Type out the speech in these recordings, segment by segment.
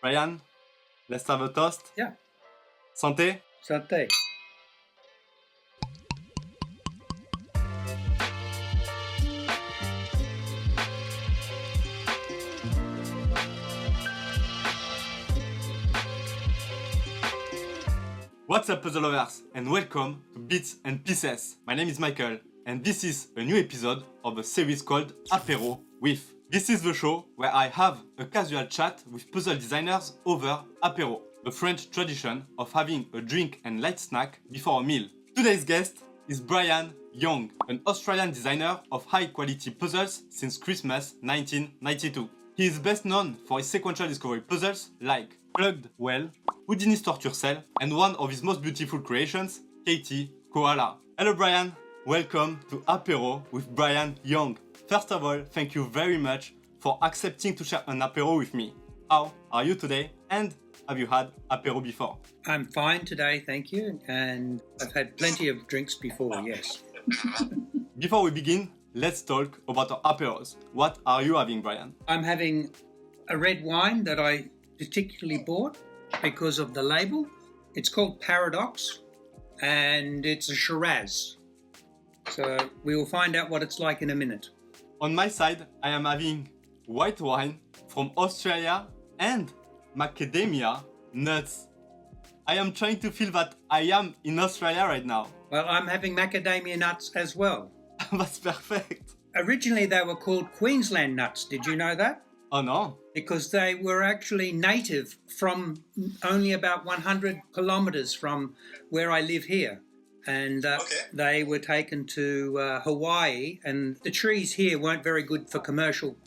Brian, let's have a toast. Yeah. Santé. Santé. What's up, puzzle lovers, and welcome to Bits and Pieces. My name is Michael, and this is a new episode of a series called Apero With. This is the show where I have a casual chat with puzzle designers over apéro, the French tradition of having a drink and light snack before a meal. Today's guest is Brian Young, an Australian designer of high-quality puzzles since Christmas 1992. He is best known for his sequential discovery puzzles like Plugged Well, Houdini's Torture Cell, and one of his most beautiful creations, Katie Koala. Hello Brian, welcome to Apero with Brian Young. First of all, thank you very much for accepting to share an apéro with me. How are you today, and have you had apéro before? I'm fine today, thank you. And I've had plenty of drinks before, yes. Before we begin, let's talk about our apéros. What are you having, Brian? I'm having a red wine that I particularly bought because of the label. It's called Paradox, and it's a Shiraz. So we will find out what it's like in a minute. On my side, I am having white wine from Australia and macadamia nuts. I am trying to feel that I am in Australia right now. Well, I'm having macadamia nuts as well. That's perfect. Originally, they were called Queensland nuts. Did you know that? Oh no. Because they were actually native from only about 100 kilometers from where I live here. And they were taken to Hawaii, and the trees here weren't very good for commercial.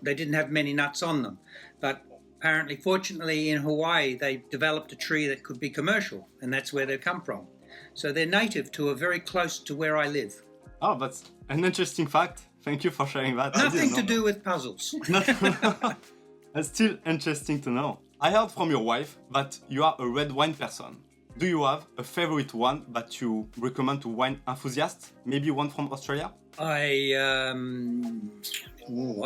They didn't have many nuts on them. But apparently, fortunately, in Hawaii, they developed a tree that could be commercial, and that's where they come from. So they're native to a very close to where I live. Oh, that's an interesting fact. Thank you for sharing that. Nothing to do with puzzles. That's still interesting to know. I heard from your wife that you are a red wine person. Do you have a favorite one that you recommend to wine enthusiasts? Maybe one from Australia? I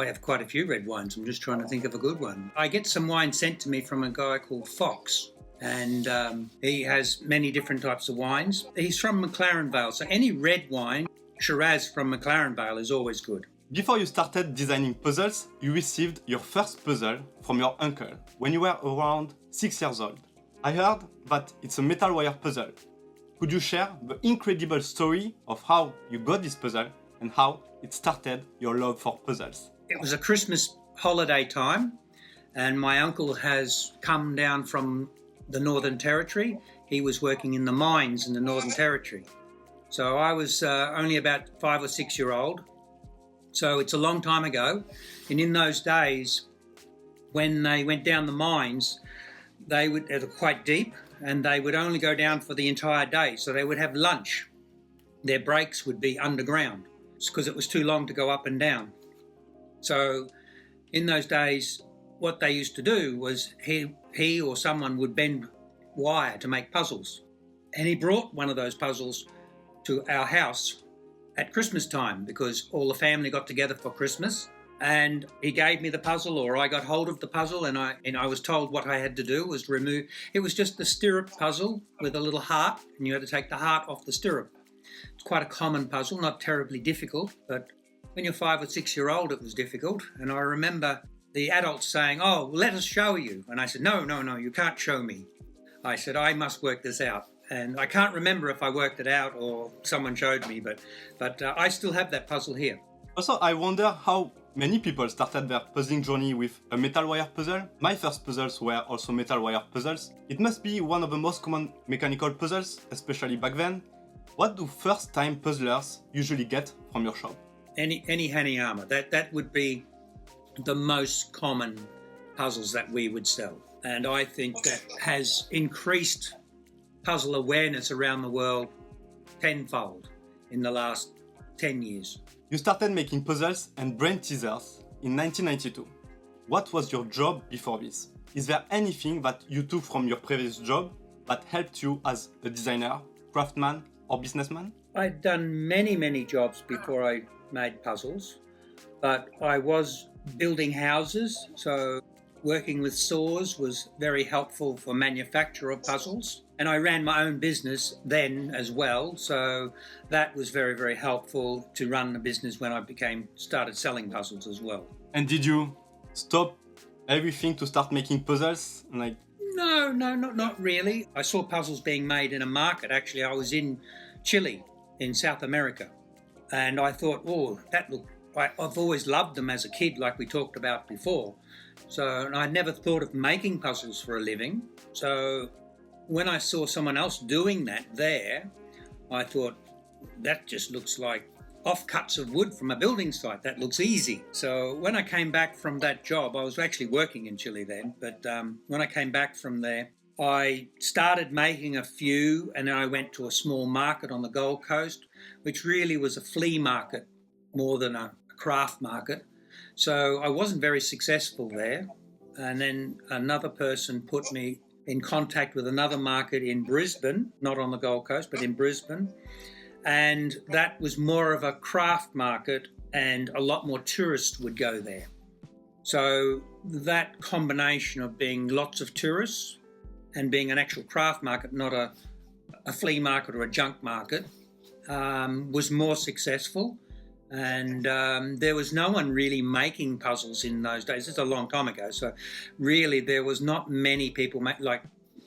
have quite a few red wines. I'm just trying to think of a good one. I get some wine sent to me from a guy called Fox, and he has many different types of wines. He's from McLaren Vale, so any red wine, Shiraz from McLaren Vale, is always good. Before you started designing puzzles, you received your first puzzle from your uncle when you were around 6 years old. I heard that it's a metal wire puzzle. Could you share the incredible story of how you got this puzzle and how it started your love for puzzles? It was a Christmas holiday time, and my uncle has come down from the Northern Territory. He was working in the mines in the Northern Territory. So I was only about 5 or 6 years old. So it's a long time ago. And in those days, when they went down the mines, they were quite deep, and they would only go down for the entire day. So they would have lunch. Their breaks would be underground because it was too long to go up and down. So in those days, what they used to do was he or someone would bend wire to make puzzles. And he brought one of those puzzles to our house at Christmas time because all the family got together for Christmas. And he gave me the puzzle, or I got hold of the puzzle, and I was told what I had to do was remove. It was just the stirrup puzzle with a little heart, and you had to take the heart off the stirrup. It's quite a common puzzle, not terribly difficult, but when you're 5 or 6 years old, it was difficult. And I remember the adults saying, "Oh, let us show you." And I said, No, you can't show me. I said, I must work this out. And I can't remember if I worked it out or someone showed me, but I still have that puzzle here. Also, I wonder how many people started their puzzling journey with a metal wire puzzle. My first puzzles were also metal wire puzzles. It must be one of the most common mechanical puzzles, especially back then. What do first-time puzzlers usually get from your shop? Any Hanayama. That would be the most common puzzles that we would sell. And I think that has increased puzzle awareness around the world tenfold in the last 10 years. You started making puzzles and brain teasers in 1992. What was your job before this? Is there anything that you took from your previous job that helped you as a designer, craftsman, or businessman? I'd done many jobs before I made puzzles, but I was building houses, so working with saws was very helpful for manufacture of puzzles. And I ran my own business then as well, so that was very, very helpful to run the business when I started selling puzzles as well. And did you stop everything to start making puzzles? No, not really. I saw puzzles being made in a market. Actually, I was in Chile, in South America, and I thought, I've always loved them as a kid, like we talked about before. So I never thought of making puzzles for a living. So when I saw someone else doing that there, I thought, that just looks like offcuts of wood from a building site. That looks easy. So when I came back from that job, I was actually working in Chile then, but when I came back from there, I started making a few, and then I went to a small market on the Gold Coast, which really was a flea market more than a craft market. So I wasn't very successful there. And then another person put me in contact with another market in Brisbane, not on the Gold Coast, but in Brisbane. And that was more of a craft market, and a lot more tourists would go there. So that combination of being lots of tourists and being an actual craft market, not a flea market or a junk market, was more successful. And there was no one really making puzzles in those days. It's a long time ago. So really there was not many people,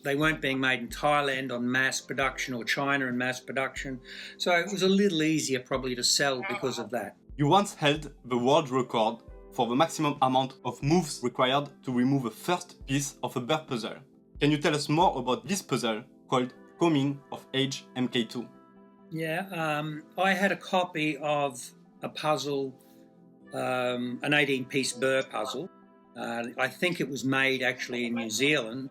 they weren't being made in Thailand on mass production or China in mass production. So it was a little easier probably to sell because of that. You once held the world record for the maximum amount of moves required to remove a first piece of a bird puzzle. Can you tell us more about this puzzle called Coming of Age MK2? Yeah, I had a copy of a puzzle, an 18-piece burr puzzle. I think it was made actually in New Zealand,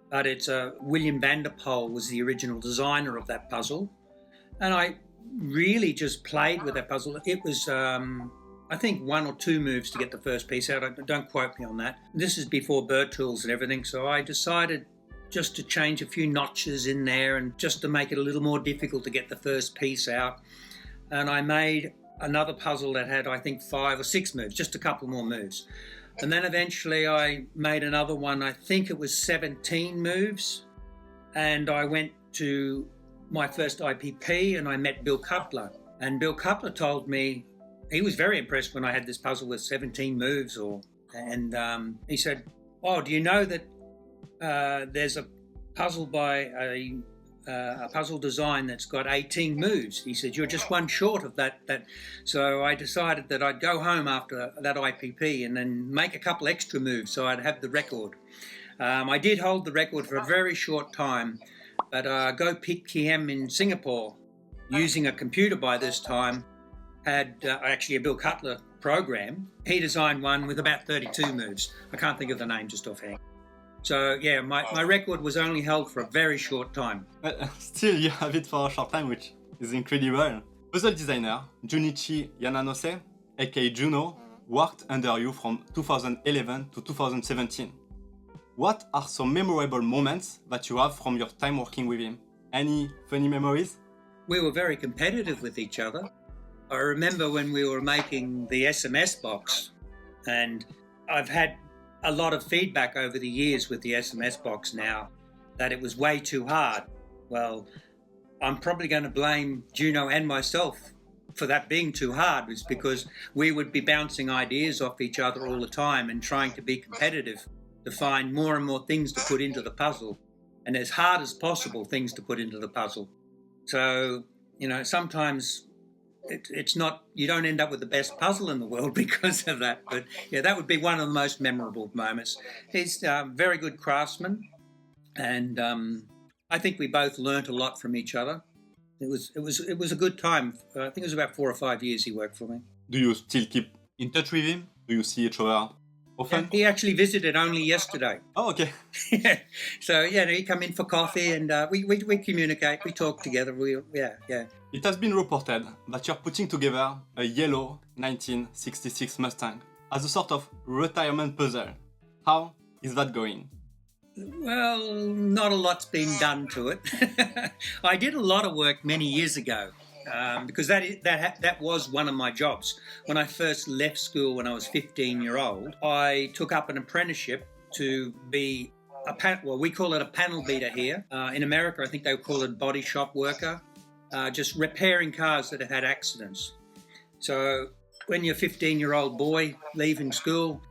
but it's William Vanderpoel was the original designer of that puzzle. And I really just played with that puzzle. It was, I think, 1 or 2 moves to get the first piece out. Don't quote me on that. This is before burr tools and everything, so I decided just to change a few notches in there and just to make it a little more difficult to get the first piece out. And I made another puzzle that had, I think, 5 or 6 moves, just a couple more moves. And then eventually I made another one, I think it was 17 moves. And I went to my first IPP and I met Bill Cutler. And Bill Cutler told me, he was very impressed when I had this puzzle with 17 moves. And he said, oh, do you know that there's a puzzle by a puzzle design that's got 18 moves? He said, you're just one short of that. So I decided that I'd go home after that IPP and then make a couple extra moves so I'd have the record. I did hold the record for a very short time, but Go Pit Kiem in Singapore, using a computer by this time, had actually a Bill Cutler program. He designed one with about 32 moves. I can't think of the name just offhand. So yeah, my record was only held for a very short time. Still, you have it for a short time, which is incredible. Puzzle designer Junichi Yananose, aka Juno, worked under you from 2011 to 2017. What are some memorable moments that you have from your time working with him? Any funny memories? We were very competitive with each other. I remember when we were making the SMS box, and I've had a lot of feedback over the years with the SMS box now that it was way too hard. Well, I'm probably going to blame Juno and myself for that being too hard. It's because we would be bouncing ideas off each other all the time and trying to be competitive to find more and more things to put into the puzzle, and as hard as possible things to put into the puzzle. So, sometimes it's not, you don't end up with the best puzzle in the world because of that. But yeah, that would be one of the most memorable moments. He's a very good craftsman, and I think we both learnt a lot from each other. It was a good time. I think it was about 4 or 5 years he worked for me. Do you still keep in touch with him? Do you see each other often? Yeah, he actually visited only yesterday. Oh, okay. So yeah, he come in for coffee and we communicate. We talk together. Yeah. It has been reported that you're putting together a yellow 1966 Mustang as a sort of retirement puzzle. How is that going? Well, not a lot's been done to it. I did a lot of work many years ago because that was one of my jobs. When I first left school when I was 15-year-old, I took up an apprenticeship to be we call it a panel beater here. In America, I think they call it body shop worker, just repairing cars that have had accidents. So when you're a 15-year-old boy leaving school,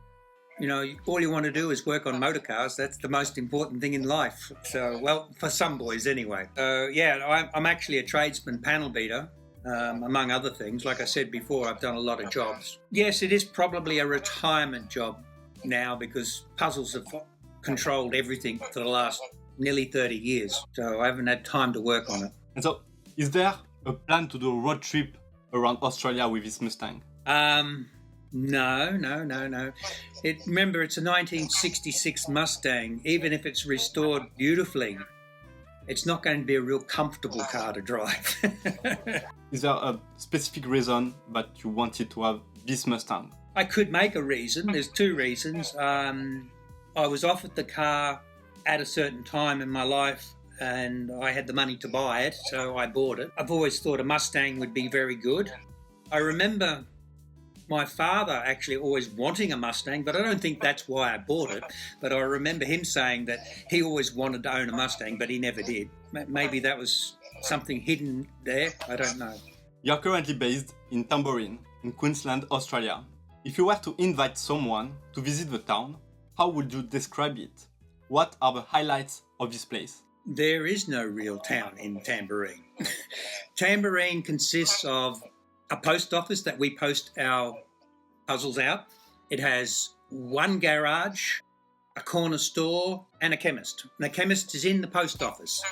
you know, all you want to do is work on motor cars. That's the most important thing in life. So, well, for some boys anyway. So, yeah, I'm actually a tradesman panel beater, among other things. Like I said before, I've done a lot of jobs. Yes, it is probably a retirement job now because puzzles have controlled everything for the last nearly 30 years. So I haven't had time to work on it. And so, is there a plan to do a road trip around Australia with this Mustang? No. Remember, it's a 1966 Mustang. Even if it's restored beautifully, it's not going to be a real comfortable car to drive. Is there a specific reason that you wanted to have this Mustang? I could make a reason. There's two reasons. I was offered the car at a certain time in my life and I had the money to buy it, so I bought it. I've always thought a Mustang would be very good. I remember my father actually always wanting a Mustang, but I don't think that's why I bought it. But I remember him saying that he always wanted to own a Mustang, but he never did. Maybe that was something hidden there. I don't know. You're currently based in Tamborine, in Queensland, Australia. If you were to invite someone to visit the town, how would you describe it? What are the highlights of this place? There is no real town in Tamborine. Tamborine consists of a post office that we post our puzzles out. It has one garage, a corner store, and a chemist. And the chemist is in the post office.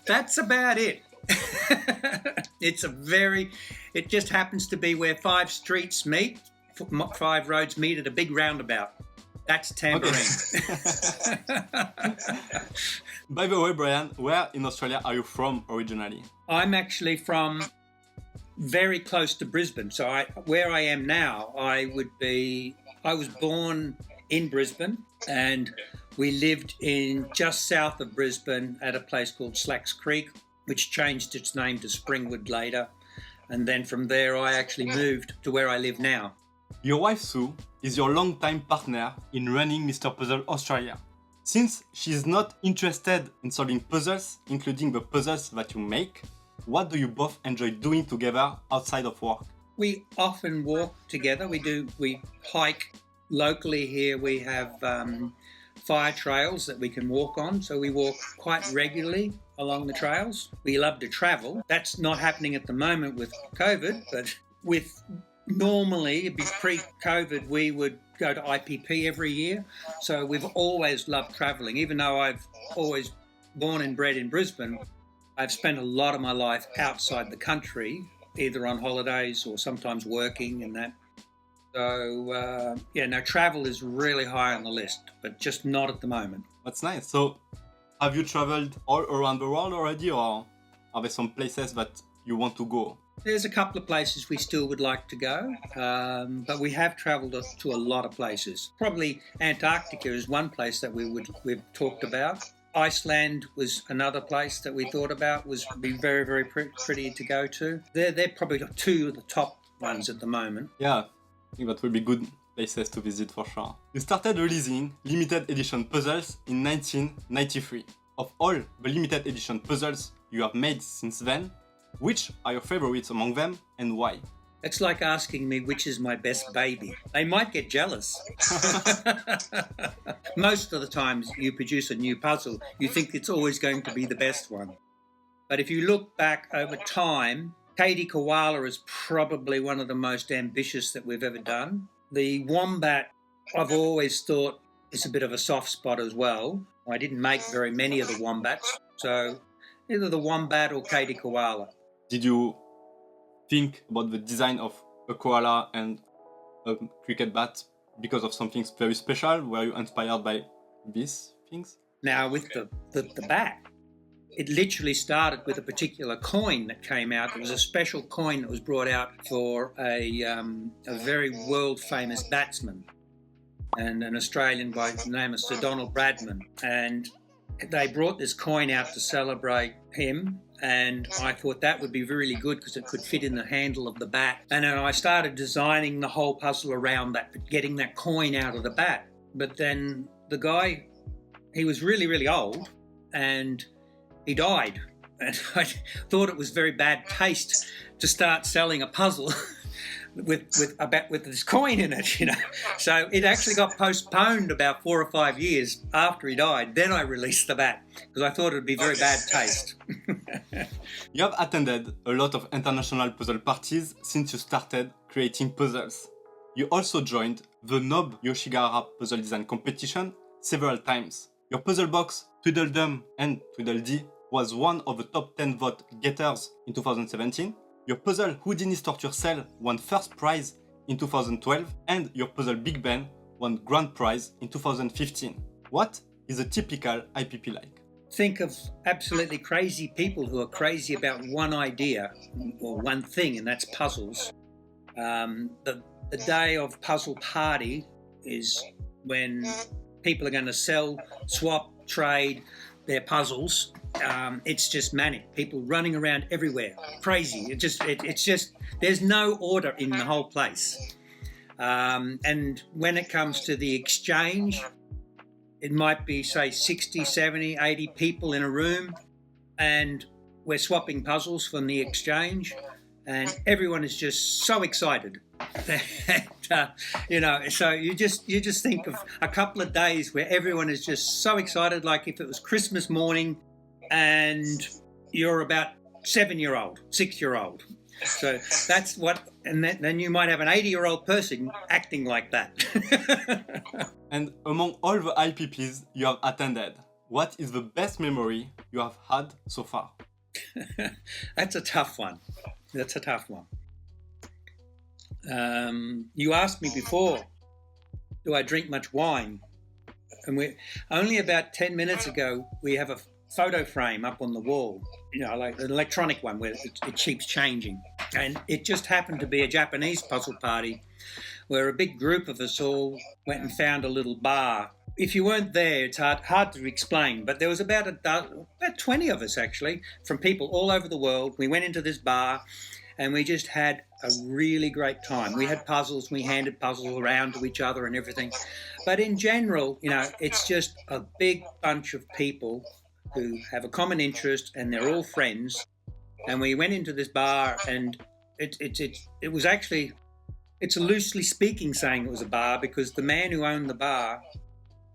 That's about it. It just happens to be where 5 streets meet, 5 roads meet at a big roundabout. That's Tamborine. Okay. By the way, Brian, where in Australia are you from originally? I'm actually from very close to Brisbane. So where I am now, I was born in Brisbane and we lived in just south of Brisbane at a place called Slacks Creek, which changed its name to Springwood later. And then from there, I actually moved to where I live now. Your wife, Sue, is your longtime partner in running Mr. Puzzle Australia. Since she is not interested in solving puzzles, including the puzzles that you make, what do you both enjoy doing together outside of work? We often walk together. We hike locally here. We have fire trails that we can walk on, so we walk quite regularly along the trails. We love to travel. That's not happening at the moment with COVID, but normally, pre-COVID, we would go to IPP every year. So we've always loved travelling. Even though I've always born and bred in Brisbane, I've spent a lot of my life outside the country, either on holidays or sometimes working and that. So, travel is really high on the list, but just not at the moment. That's nice. So, have you travelled all around the world already, or are there some places that you want to go? There's a couple of places we still would like to go, but we have travelled to a lot of places. Probably Antarctica is one place that we've talked about. Iceland was another place that we thought about would be very, very pretty to go to. They're probably 2 of the top ones at the moment. Yeah, I think that will be good places to visit for sure. You started releasing limited edition puzzles in 1993. Of all the limited edition puzzles you have made since then, which are your favorites among them and why? It's like asking me which is my best baby. They might get jealous. Most of the times you produce a new puzzle, you think it's always going to be the best one. But if you look back over time, Katie Koala is probably one of the most ambitious that we've ever done. The Wombat, I've always thought, is a bit of a soft spot as well. I didn't make very many of the Wombats, so either the Wombat or Katie Koala. Did you think about the design of a koala and a cricket bat because of something very special? Were you inspired by these things? Now, with the bat, it literally started with a particular coin that came out. It was a special coin that was brought out for a very world-famous batsman and an Australian by the name of Sir Donald Bradman. And they brought this coin out to celebrate him, and I thought that would be really good because it could fit in the handle of the bat. And then I started designing the whole puzzle around that, getting that coin out of the bat. But then the guy, he was really, really old and he died. And I thought it was very bad taste to start selling a puzzle with this coin in it, you know. So it actually got postponed about 4 or 5 years after he died. Then I released the bat because I thought it would be very bad taste. You have attended a lot of international puzzle parties since you started creating puzzles. You also joined the Nob Yoshigahara Puzzle Design Competition several times. Your puzzle box, Tweedledum and Tweedledee, was one of the top 10 vote getters in 2017. Your puzzle Houdini's Torture Cell won first prize in 2012, and your puzzle Big Ben won grand prize in 2015. What is a typical IPP like? Think of absolutely crazy people who are crazy about one idea or one thing, and that's puzzles. The day of puzzle party is when people are going to sell, swap, trade their puzzles. It's just manic. People running around everywhere, crazy. It's just there's no order in the whole place. And when it comes to the exchange, it might be say 60, 70, 80 people in a room, and we're swapping puzzles from the exchange, and everyone is just so excited. And, you know, so you just think of a couple of days where everyone is just so excited, like if it was Christmas morning and you're about 7-year-old, 6-year-old. So that's what, and then you might have an 80-year-old person acting like that. And among all the IPPs you have attended, what is the best memory you have had so far? That's a tough one. You asked me before, do I drink much wine? And we only about 10 minutes ago, we have a photo frame up on the wall, you know, like an electronic one where it keeps changing. And it just happened to be a Japanese puzzle party where a big group of us all went and found a little bar. If you weren't there, it's hard to explain, but there was about 20 of us actually, from people all over the world. We went into this bar and we just had a really great time. We had puzzles, we handed puzzles around to each other and everything. But in general, you know, it's just a big bunch of people who have a common interest and they're all friends. And we went into this bar, and it was actually, it's loosely speaking saying it was a bar, because the man who owned the bar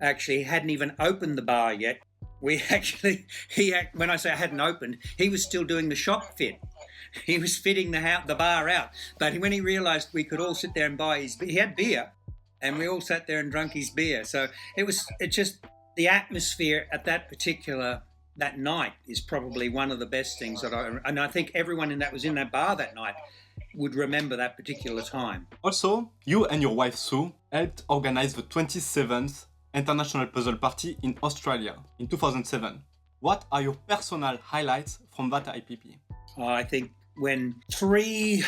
actually hadn't even opened the bar yet. When I say I hadn't opened, he was still doing the shop fit. He was fitting the bar out. But when he realised we could all sit there and buy he had beer, and we all sat there and drank his beer. So it's just the atmosphere at that night is probably one of the best things and I think everyone that was in that bar that night would remember that particular time. Also, you and your wife Sue helped organize the 27th International Puzzle Party in Australia in 2007. What are your personal highlights from that IPP? I think when 3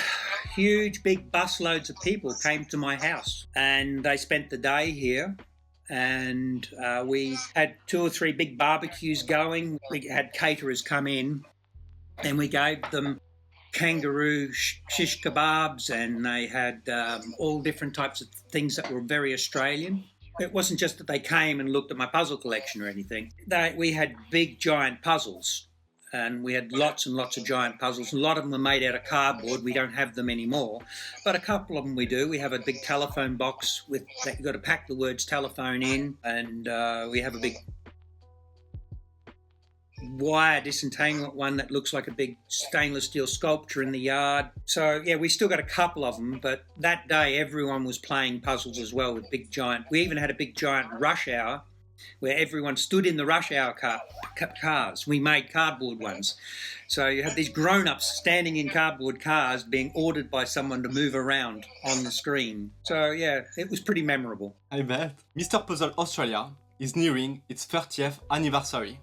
huge big busloads of people came to my house and they spent the day here, and we had 2 or 3 big barbecues going. We had caterers come in and we gave them kangaroo shish kebabs, and they had all different types of things that were very Australian. It wasn't just that they came and looked at my puzzle collection or anything. We had big giant puzzles, and we had lots and lots of giant puzzles. A lot of them are made out of cardboard. We don't have them anymore, but a couple of them we do. We have a big telephone box that you've got to pack the words telephone in, and we have a big wire disentanglement one that looks like a big stainless steel sculpture in the yard. So yeah, we still got a couple of them, but that day everyone was playing puzzles as well with big giant. We even had a big giant rush hour where everyone stood in the rush hour cars. We made cardboard ones. So you have these grown-ups standing in cardboard cars being ordered by someone to move around on the screen. So yeah, it was pretty memorable. I bet. Mr. Puzzle Australia is nearing its 30th anniversary.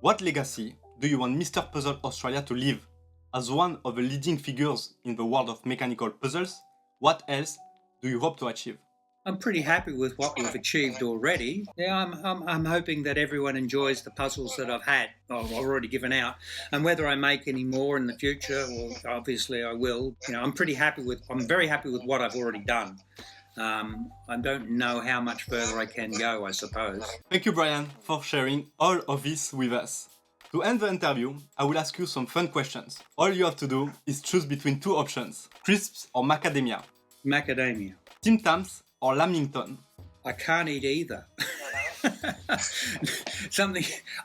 What legacy do you want Mr. Puzzle Australia to leave? As one of the leading figures in the world of mechanical puzzles, what else do you hope to achieve? I'm pretty happy with what we've achieved already. Yeah, I'm hoping that everyone enjoys the puzzles that I've already given out, and whether I make any more in the future, well, obviously I will. You know, I'm very happy with what I've already done. I don't know how much further I can go, I suppose. Thank you, Brian, for sharing all of this with us. To end the interview, I will ask you some fun questions. All you have to do is choose between two options, crisps or macadamia, Macadamia. Tim Tams or Lamington. I can't eat either.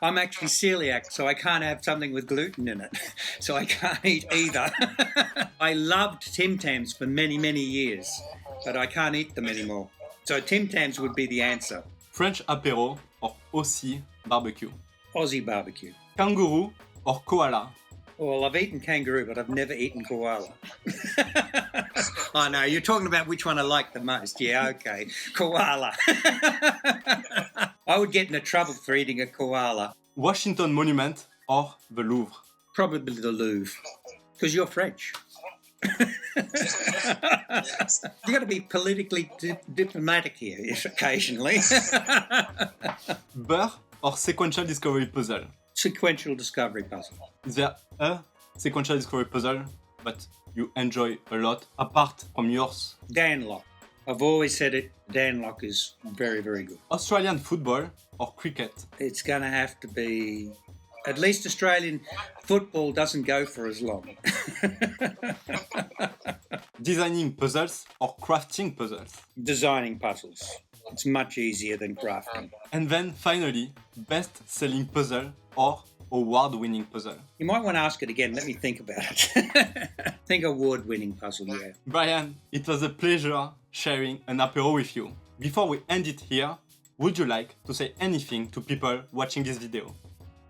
I'm actually celiac, so I can't have something with gluten in it. So I can't eat either. I loved Tim Tams for many, many years, but I can't eat them anymore. So Tim Tams would be the answer. French apéro or Aussie barbecue, Aussie barbecue. kangaroo or koala, Well, I've eaten kangaroo, but I've never eaten koala. I know, you're talking about which one I like the most. Yeah, okay. Koala. I would get into trouble for eating a koala. Washington Monument or the Louvre. Probably the Louvre. Because you're French. You got to be politically diplomatic here occasionally. Burr or sequential discovery puzzle. Sequential discovery puzzle. Is there a sequential discovery puzzle but you enjoy a lot apart from yours? Danlock. I've always said it. Danlock is very, very good. Australian football or cricket? It's going to have to be... At least Australian football doesn't go for as long. Designing puzzles or crafting puzzles? Designing puzzles. It's much easier than crafting. And then finally, best-selling puzzle or award-winning puzzle? You might want to ask it again. Let me think about it. Think award-winning puzzle, yeah. Brian, it was a pleasure sharing an apéro with you. Before we end it here, would you like to say anything to people watching this video?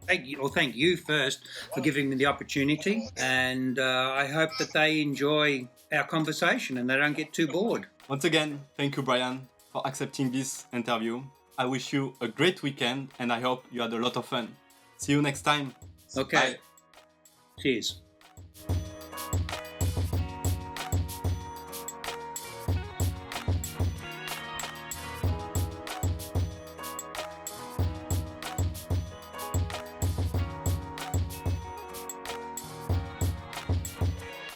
Thank you first for giving me the opportunity, and I hope that they enjoy our conversation and they don't get too bored. Once again, thank you, Brian, for accepting this interview. I wish you a great weekend and I hope you had a lot of fun. See you next time. Okay. Bye. Cheers.